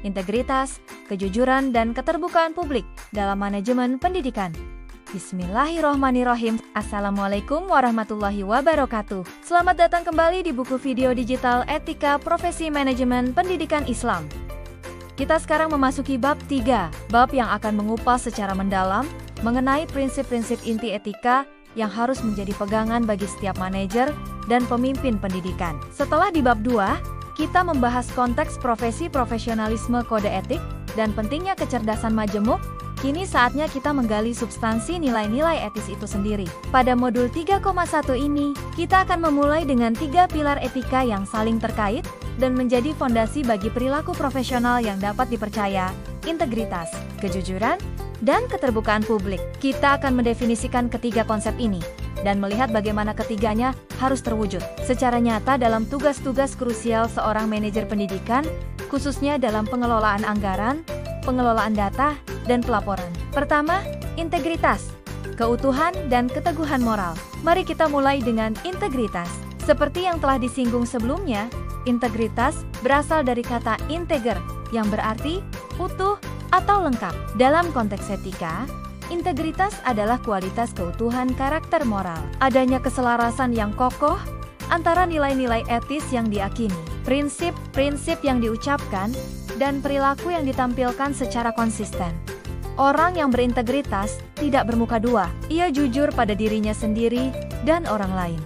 integritas, kejujuran, dan keterbukaan publik dalam manajemen pendidikan. Bismillahirrohmanirrohim. Assalamualaikum warahmatullahi wabarakatuh. Selamat datang kembali di buku video digital Etika Profesi Manajemen Pendidikan Islam. Kita sekarang memasuki bab 3, bab yang akan mengupas secara mendalam mengenai prinsip-prinsip inti etika yang harus menjadi pegangan bagi setiap manajer dan pemimpin pendidikan. Setelah di bab 2, kita membahas konteks profesi profesionalisme kode etik dan pentingnya kecerdasan majemuk. Kini saatnya kita menggali substansi nilai-nilai etis itu sendiri. Pada modul 3,1 ini, kita akan memulai dengan 3 pilar etika yang saling terkait dan menjadi fondasi bagi perilaku profesional yang dapat dipercaya, integritas, kejujuran, dan keterbukaan publik. Kita akan mendefinisikan ketiga konsep ini dan melihat bagaimana ketiganya harus terwujud secara nyata dalam tugas-tugas krusial seorang manajer pendidikan, khususnya dalam pengelolaan anggaran, pengelolaan data, dan pelaporan. Pertama, integritas, keutuhan, dan keteguhan moral. Mari kita mulai dengan integritas. Seperti yang telah disinggung sebelumnya, integritas berasal dari kata integer, yang berarti utuh atau lengkap. Dalam konteks etika, integritas adalah kualitas keutuhan karakter moral. Adanya keselarasan yang kokoh antara nilai-nilai etis yang diakini, prinsip-prinsip yang diucapkan, dan perilaku yang ditampilkan secara konsisten. Orang yang berintegritas tidak bermuka dua. Ia jujur pada dirinya sendiri dan orang lain,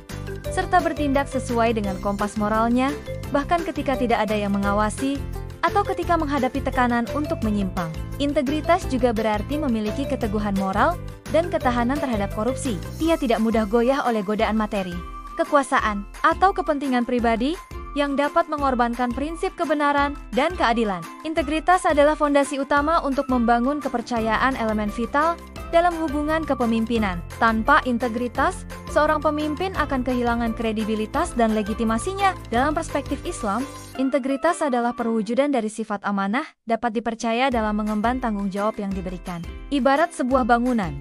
serta bertindak sesuai dengan kompas moralnya, bahkan ketika tidak ada yang mengawasi atau ketika menghadapi tekanan untuk menyimpang. Integritas juga berarti memiliki keteguhan moral dan ketahanan terhadap korupsi. Ia tidak mudah goyah oleh godaan materi, kekuasaan, atau kepentingan pribadi yang dapat mengorbankan prinsip kebenaran dan keadilan. Integritas adalah fondasi utama untuk membangun kepercayaan elemen vital dalam hubungan kepemimpinan. Tanpa integritas, seorang pemimpin akan kehilangan kredibilitas dan legitimasinya. Dalam perspektif Islam, integritas adalah perwujudan dari sifat amanah, dapat dipercaya dalam mengemban tanggung jawab yang diberikan. Ibarat sebuah bangunan,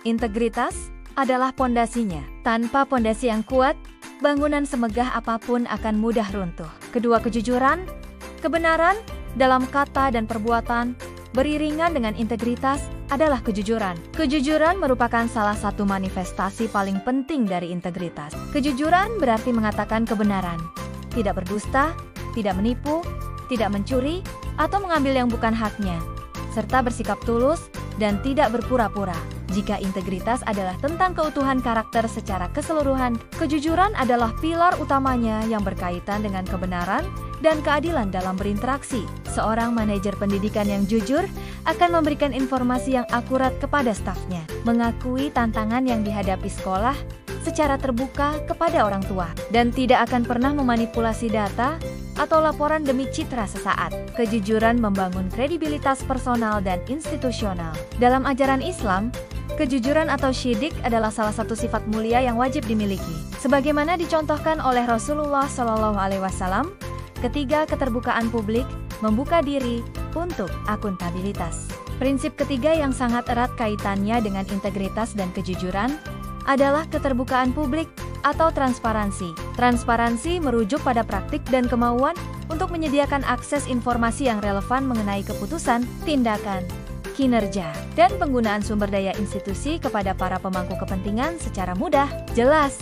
integritas adalah pondasinya. Tanpa pondasi yang kuat, bangunan semegah apapun akan mudah runtuh. Kedua, kejujuran, kebenaran dalam kata dan perbuatan beriringan dengan integritas adalah kejujuran. Kejujuran merupakan salah satu manifestasi paling penting dari integritas. Kejujuran berarti mengatakan kebenaran, tidak berdusta, tidak menipu, tidak mencuri, atau mengambil yang bukan haknya, serta bersikap tulus dan tidak berpura-pura. Jika integritas adalah tentang keutuhan karakter secara keseluruhan, kejujuran adalah pilar utamanya yang berkaitan dengan kebenaran dan keadilan dalam berinteraksi. Seorang manajer pendidikan yang jujur akan memberikan informasi yang akurat kepada stafnya, mengakui tantangan yang dihadapi sekolah secara terbuka kepada orang tua, dan tidak akan pernah memanipulasi data atau laporan demi citra sesaat. Kejujuran membangun kredibilitas personal dan institusional. Dalam ajaran Islam, kejujuran atau syidik adalah salah satu sifat mulia yang wajib dimiliki. Sebagaimana dicontohkan oleh Rasulullah SAW, ketiga, keterbukaan publik, membuka diri untuk akuntabilitas. Prinsip ketiga yang sangat erat kaitannya dengan integritas dan kejujuran adalah keterbukaan publik atau transparansi. Transparansi merujuk pada praktik dan kemauan untuk menyediakan akses informasi yang relevan mengenai keputusan, tindakan, kinerja, dan penggunaan sumber daya institusi kepada para pemangku kepentingan secara mudah, jelas,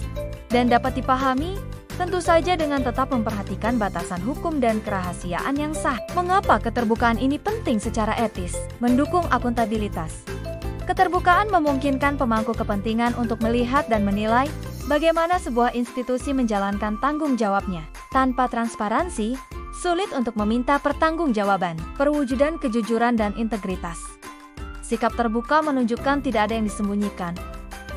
dan dapat dipahami, tentu saja dengan tetap memperhatikan batasan hukum dan kerahasiaan yang sah. Mengapa keterbukaan ini penting secara etis? Mendukung akuntabilitas. Keterbukaan memungkinkan pemangku kepentingan untuk melihat dan menilai bagaimana sebuah institusi menjalankan tanggung jawabnya. Tanpa transparansi, sulit untuk meminta pertanggungjawaban. Perwujudan kejujuran dan integritas. Sikap terbuka menunjukkan tidak ada yang disembunyikan,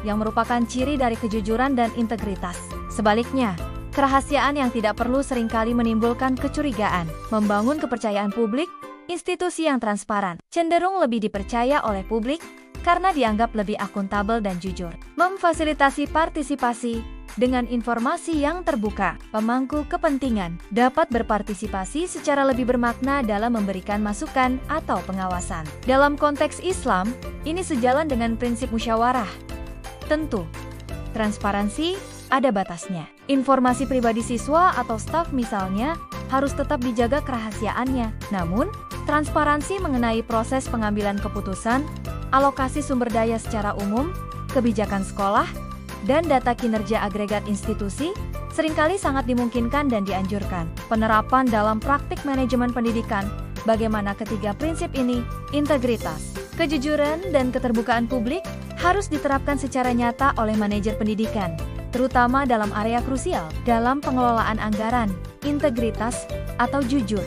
yang merupakan ciri dari kejujuran dan integritas. Sebaliknya, kerahasiaan yang tidak perlu seringkali menimbulkan kecurigaan. Membangun kepercayaan publik, institusi yang transparan cenderung lebih dipercaya oleh publik karena dianggap lebih akuntabel dan jujur. Memfasilitasi partisipasi dengan informasi yang terbuka. Pemangku kepentingan dapat berpartisipasi secara lebih bermakna dalam memberikan masukan atau pengawasan. Dalam konteks Islam, ini sejalan dengan prinsip musyawarah. Tentu, transparansi ada batasnya. Informasi pribadi siswa atau staf misalnya harus tetap dijaga kerahasiaannya. Namun, transparansi mengenai proses pengambilan keputusan, alokasi sumber daya secara umum, kebijakan sekolah, dan data kinerja agregat institusi, seringkali sangat dimungkinkan dan dianjurkan. Penerapan dalam praktik manajemen pendidikan, bagaimana ketiga prinsip ini, integritas, kejujuran, dan keterbukaan publik, harus diterapkan secara nyata oleh manajer pendidikan, terutama dalam area krusial, dalam pengelolaan anggaran, integritas, atau jujur.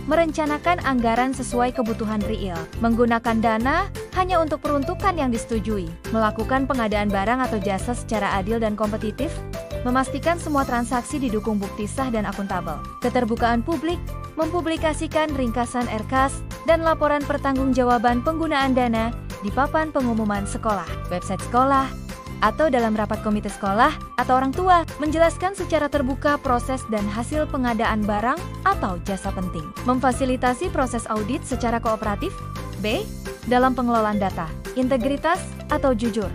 Merencanakan anggaran sesuai kebutuhan real, menggunakan dana hanya untuk peruntukan yang disetujui, melakukan pengadaan barang atau jasa secara adil dan kompetitif, memastikan semua transaksi didukung bukti sah dan akuntabel. Keterbukaan publik, mempublikasikan ringkasan RKAS dan laporan pertanggungjawaban penggunaan dana di papan pengumuman sekolah, website sekolah, atau dalam rapat komite sekolah atau orang tua, menjelaskan secara terbuka proses dan hasil pengadaan barang atau jasa penting. Memfasilitasi proses audit secara kooperatif. B. Dalam pengelolaan data, integritas atau jujur.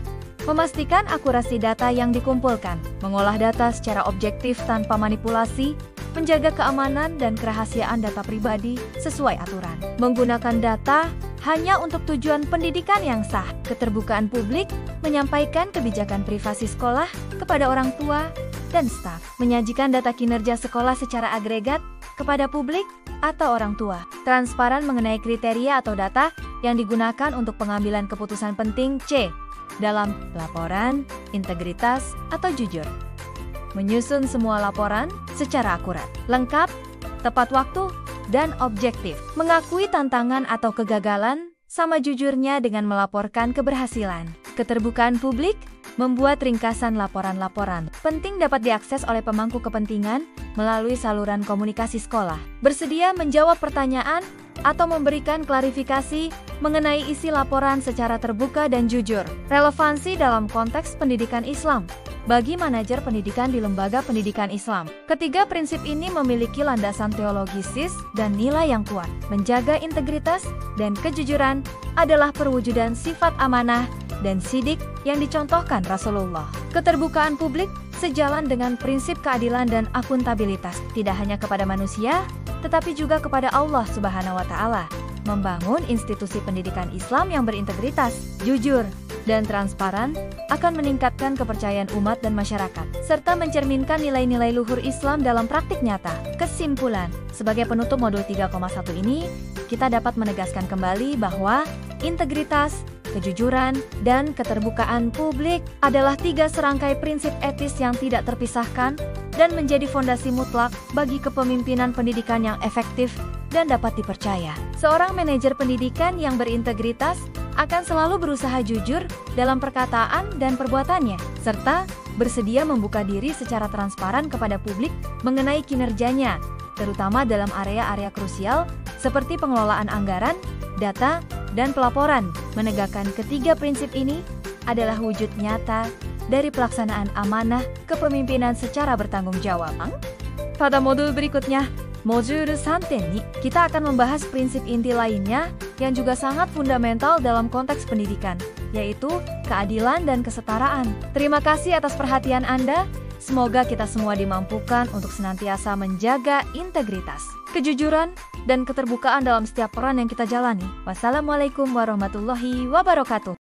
Memastikan akurasi data yang dikumpulkan, mengolah data secara objektif tanpa manipulasi, menjaga keamanan dan kerahasiaan data pribadi sesuai aturan. Menggunakan data hanya untuk tujuan pendidikan yang sah. Keterbukaan publik, menyampaikan kebijakan privasi sekolah kepada orang tua dan staf. Menyajikan data kinerja sekolah secara agregat kepada publik atau orang tua. Transparan mengenai kriteria atau data yang digunakan untuk pengambilan keputusan penting. C. Dalam laporan, integritas atau jujur. Menyusun semua laporan secara akurat, lengkap, tepat waktu, dan objektif. Mengakui tantangan atau kegagalan, sama jujurnya dengan melaporkan keberhasilan. Keterbukaan publik, membuat ringkasan laporan-laporan penting dapat diakses oleh pemangku kepentingan melalui saluran komunikasi sekolah. Bersedia menjawab pertanyaan atau memberikan klarifikasi mengenai isi laporan secara terbuka dan jujur. Relevansi dalam konteks pendidikan Islam bagi manajer pendidikan di lembaga pendidikan Islam. Ketiga prinsip ini memiliki landasan teologisis dan nilai yang kuat. Menjaga integritas dan kejujuran adalah perwujudan sifat amanah dan sidik yang dicontohkan Rasulullah. Keterbukaan publik sejalan dengan prinsip keadilan dan akuntabilitas, tidak hanya kepada manusia, tetapi juga kepada Allah Subhanahu wa Ta'ala. Membangun institusi pendidikan Islam yang berintegritas, jujur, dan transparan akan meningkatkan kepercayaan umat dan masyarakat, serta mencerminkan nilai-nilai luhur Islam dalam praktik nyata. Kesimpulan, sebagai penutup modul 3,1 ini, kita dapat menegaskan kembali bahwa integritas, kejujuran, dan keterbukaan publik adalah 3 serangkai prinsip etis yang tidak terpisahkan dan menjadi fondasi mutlak bagi kepemimpinan pendidikan yang efektif dan dapat dipercaya. Seorang manajer pendidikan yang berintegritas akan selalu berusaha jujur dalam perkataan dan perbuatannya, serta bersedia membuka diri secara transparan kepada publik mengenai kinerjanya, terutama dalam area-area krusial seperti pengelolaan anggaran, data, dan pelaporan. Menegakkan ketiga prinsip ini adalah wujud nyata dari pelaksanaan amanah kepemimpinan secara bertanggung jawab. Pada modul berikutnya, modul 3.2, kita akan membahas prinsip inti lainnya yang juga sangat fundamental dalam konteks pendidikan, yaitu keadilan dan kesetaraan. Terima kasih atas perhatian Anda. Semoga kita semua dimampukan untuk senantiasa menjaga integritas, kejujuran, dan keterbukaan dalam setiap peran yang kita jalani. Wassalamualaikum warahmatullahi wabarakatuh.